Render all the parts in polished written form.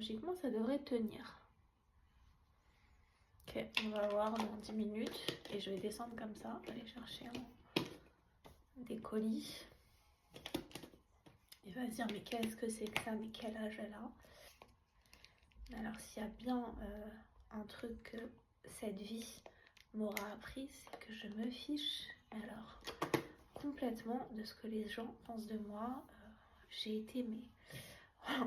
Logiquement, ça devrait tenir. Ok, on va voir dans 10 minutes. Et je vais descendre comme ça, aller chercher des colis. Il va se dire, mais qu'est-ce que c'est que ça? Mais quel âge elle a? Alors, s'il y a bien un truc que cette vie m'aura appris, c'est que je me fiche, alors, complètement de ce que les gens pensent de moi. J'ai été, mais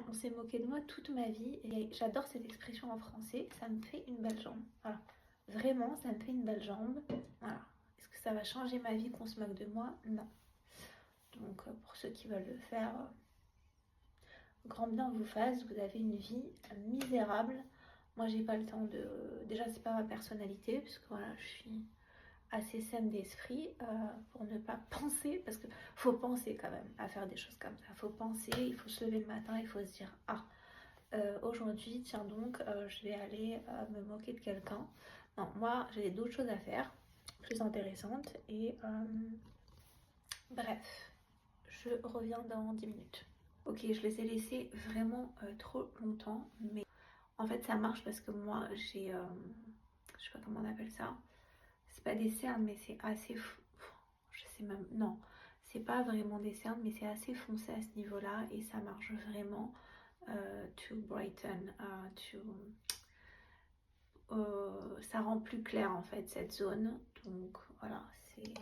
on s'est moqué de moi toute ma vie. Et j'adore cette expression en français, ça me fait une belle jambe. Voilà, vraiment, ça me fait une belle jambe. Voilà. Est-ce que ça va changer ma vie qu'on se moque de moi? Non. Donc, pour ceux qui veulent le faire, grand bien vous fasse. Vous avez une vie misérable. Moi, j'ai pas le temps de. Déjà, c'est pas ma personnalité, puisque voilà, je suis assez saine d'esprit pour ne pas penser, parce que faut penser quand même à faire des choses comme ça. Faut penser, il faut se lever le matin, il faut se dire ah aujourd'hui, tiens donc, je vais aller me moquer de quelqu'un. Non, moi, j'ai d'autres choses à faire, plus intéressantes. Et bref, je reviens dans 10 minutes. Ok, je les ai laissés vraiment trop longtemps, mais en fait, ça marche parce que moi, j'ai, je sais pas comment on appelle ça. C'est pas des cernes, mais c'est assez, je sais même, non, c'est pas vraiment des cernes, mais c'est assez foncé à ce niveau-là et ça marche vraiment. To brighten, ça rend plus clair en fait cette zone. Donc voilà, c'est,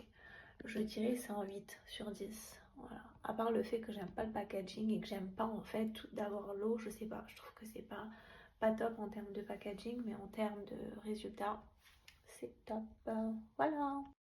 je dirais c'est un 8 sur 10. Voilà. À part le fait que j'aime pas le packaging et que j'aime pas en fait d'avoir l'eau, je sais pas, je trouve que c'est pas top en termes de packaging, mais en termes de résultats, c'est top. Voilà.